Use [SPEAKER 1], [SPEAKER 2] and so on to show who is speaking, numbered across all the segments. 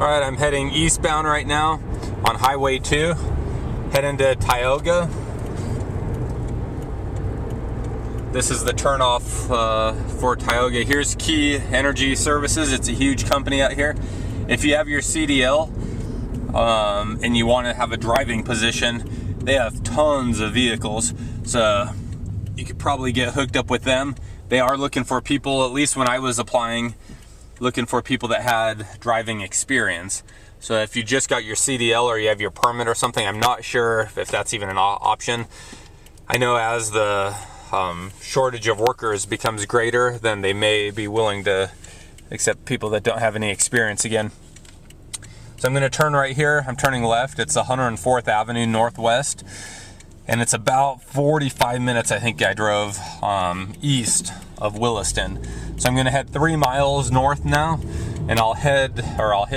[SPEAKER 1] Alright, I'm heading eastbound right now on Highway 2, heading to Tioga. This is the turnoff for Tioga. Here's Key Energy Services. It's a huge company out here. If you have your CDL and you want to have a driving position, they have tons of vehicles, so you could probably get hooked up with them. They are looking for people, at least when I was applying, looking for people that had driving experience. So if you just got your CDL or you have your permit or something, I'm not sure if that's even an option. I know as the shortage of workers becomes greater, then they may be willing to accept people that don't have any experience again. So I'm going to turn right here. I'm turning left. It's 104th Avenue Northwest, and it's about 45 minutes, I think I drove east of Williston. So I'm going to head 3 miles north now, and I'll hit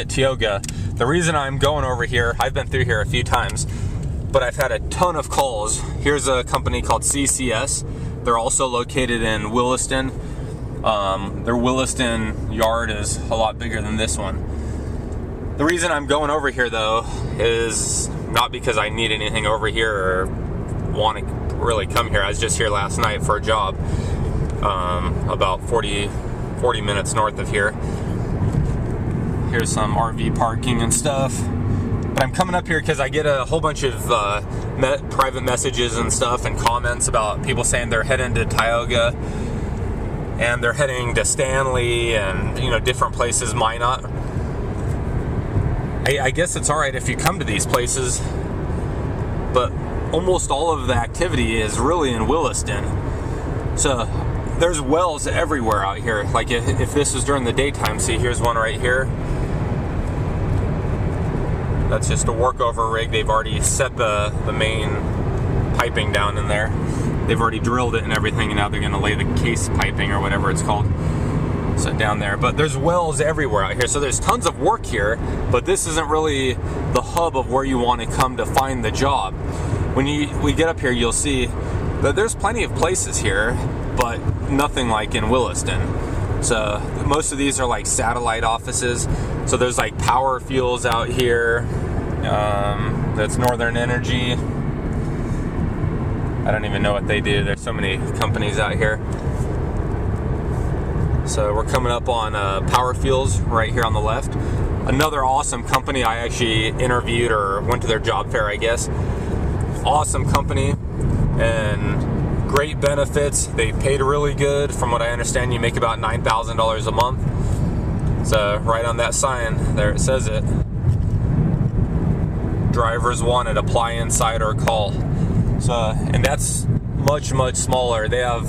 [SPEAKER 1] Tioga. The reason I'm going over here, I've been through here a few times, but I've had a ton of calls. Here's a company called CCS. They're also located in Williston. Their Williston yard is a lot bigger than this one. The reason I'm going over here though is not because I need anything over here or want to really come here. I was just here last night for a job, about 40 minutes north of here. Here's some RV parking and stuff. But I'm coming up here because I get a whole bunch of private messages and stuff and comments about people saying they're heading to Tioga and they're heading to Stanley and, you know, different places. Minot. I guess it's all right if you come to these places, but almost all of the activity is really in Williston. So there's wells everywhere out here. Like if this was during the daytime, see, here's one right here. That's just a workover rig. They've already set the main piping down in there. They've already drilled it and everything, and now they're gonna lay the case piping or whatever it's called. So down there. But there's wells everywhere out here. So there's tons of work here, but this isn't really the hub of where you want to come to find the job. When we get up here, you'll see that there's plenty of places here, but nothing like in Williston. So most of these are like satellite offices. So there's like Power Fuels out here. That's Northern Energy. I don't even know what they do. There's so many companies out here. So we're coming up on Power Fuels right here on the left. Another awesome company. I actually interviewed or went to their job fair, I guess. Awesome company and great benefits. They paid really good. From what I understand, you make about $9,000 a month. So right on that sign there, it says it. Drivers wanted, apply inside or call. So, and that's much smaller. They have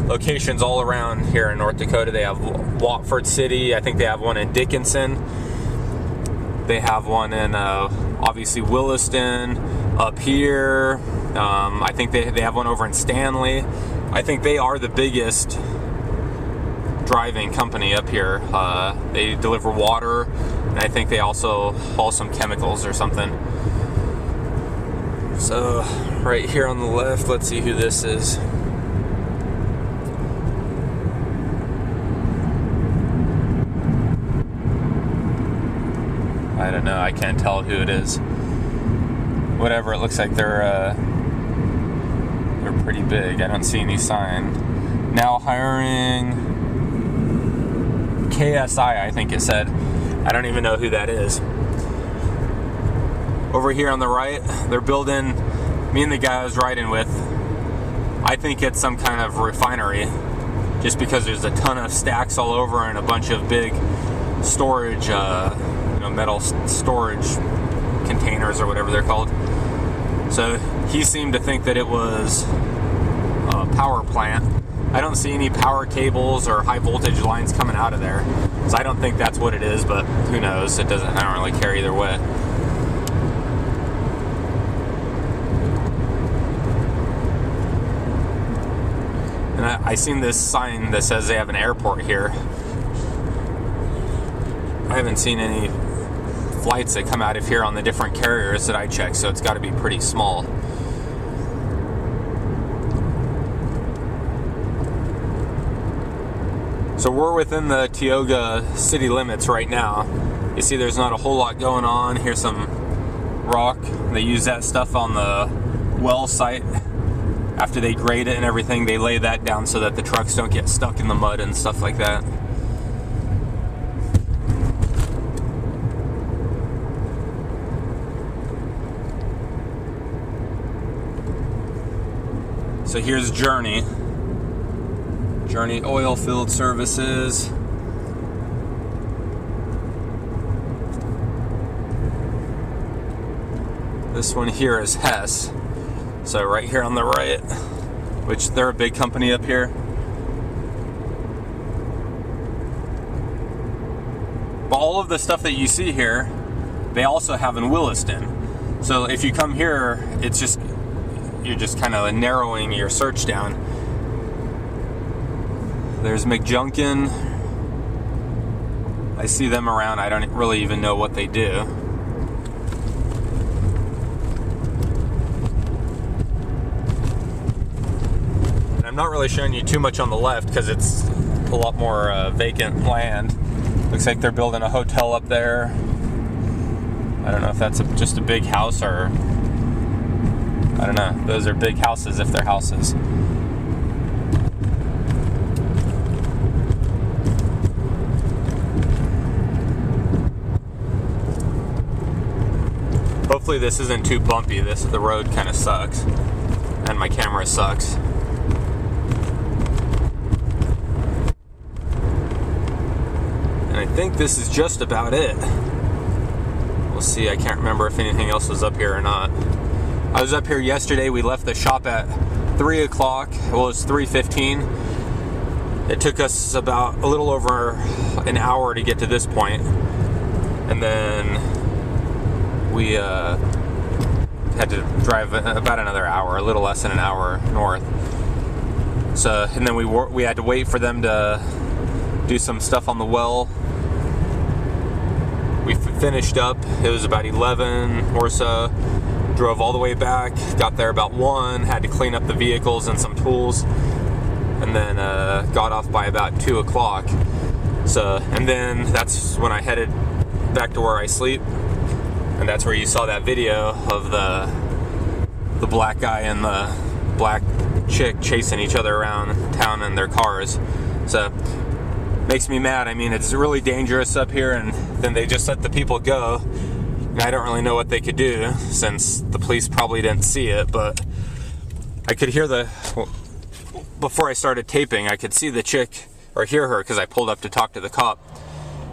[SPEAKER 1] locations all around here in North Dakota. They have Watford City. I think they have one in Dickinson. They have one in obviously Williston, up here. I think they have one over in Stanley. I think they are the biggest driving company up here. They deliver water, and I think they also haul some chemicals or something. So right here on the left, let's see who this is. I don't know, I can't tell who it is. Whatever, it looks like they're pretty big. I don't see any sign. Now hiring KSI, I think it said. I don't even know who that is. Over here on the right, they're building, me and the guy I was riding with, I think it's some kind of refinery, just because there's a ton of stacks all over and a bunch of big storage, metal storage containers or whatever they're called. So he seemed to think that it was a power plant. I don't see any power cables or high voltage lines coming out of there, so I don't think that's what it is, but who knows. I don't really care either way. And I seen this sign that says they have an airport here. I haven't seen any flights that come out of here on the different carriers that I check, so it's got to be pretty small. So we're within the Tioga city limits right now. You see there's not a whole lot going on. Here's some rock. They use that stuff on the well site. After they grade it and everything, they lay that down so that the trucks don't get stuck in the mud and stuff like that. So here's Journey Oil Field Services. This one here is Hess. So right here on the right, which they're a big company up here. But all of the stuff that you see here, they also have in Williston. So if you come here, it's just, you're just kind of narrowing your search down. There's McJunkin. I see them around. I don't really even know what they do. And I'm not really showing you too much on the left because it's a lot more vacant land. Looks like they're building a hotel up there. I don't know if that's just a big house or... I don't know. Those are big houses if they're houses. Hopefully this isn't too bumpy. The road kind of sucks. And my camera sucks. And I think this is just about it. We'll see. I can't remember if anything else was up here or not. I was up here yesterday. We left the shop at 3 o'clock. Well, it was 3:15. It took us about a little over an hour to get to this point. And then we had to drive about another hour, a little less than an hour north. So, and then we had to wait for them to do some stuff on the well. We finished up. It was about 11 or so. Drove all the way back, got there about 1, had to clean up the vehicles and some tools, and then got off by about 2 o'clock. So, and then that's when I headed back to where I sleep, and that's where you saw that video of the black guy and the black chick chasing each other around town in their cars. So, makes me mad. I mean, it's really dangerous up here, and then they just let the people go. I don't really know what they could do since the police probably didn't see it, but I could hear before I started taping, I could see the chick, or hear her because I pulled up to talk to the cop,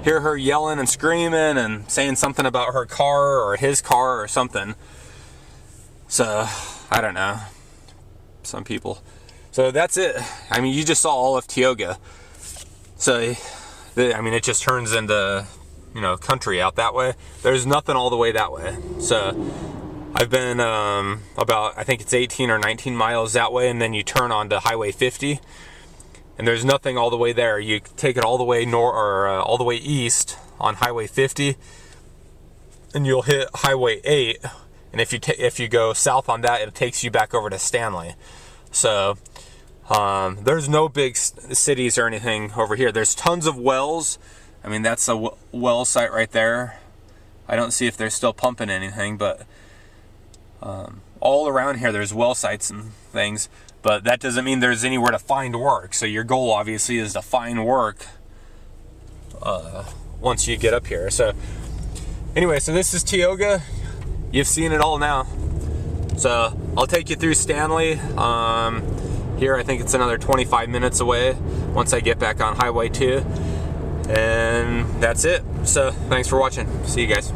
[SPEAKER 1] hear her yelling and screaming and saying something about her car or his car or something. So, I don't know. Some people. So that's it. I mean, you just saw all of Tioga. So, I mean, it just turns into... country out that way. There's nothing all the way that way. So I've been about, I think it's 18 or 19 miles that way, and then you turn onto Highway 50, and there's nothing all the way there. You take it all the way north or all the way east on Highway 50, and you'll hit Highway 8. And if you go south on that, it takes you back over to Stanley. So there's no big cities or anything over here. There's tons of wells. I mean, that's a well site right there. I don't see if they're still pumping anything, but all around here there's well sites and things, but that doesn't mean there's anywhere to find work. So your goal obviously is to find work once you get up here. So anyway, so this is Tioga. You've seen it all now. So I'll take you through Stanley. Here I think it's another 25 minutes away once I get back on Highway 2. And that's it. So thanks for watching. See you guys.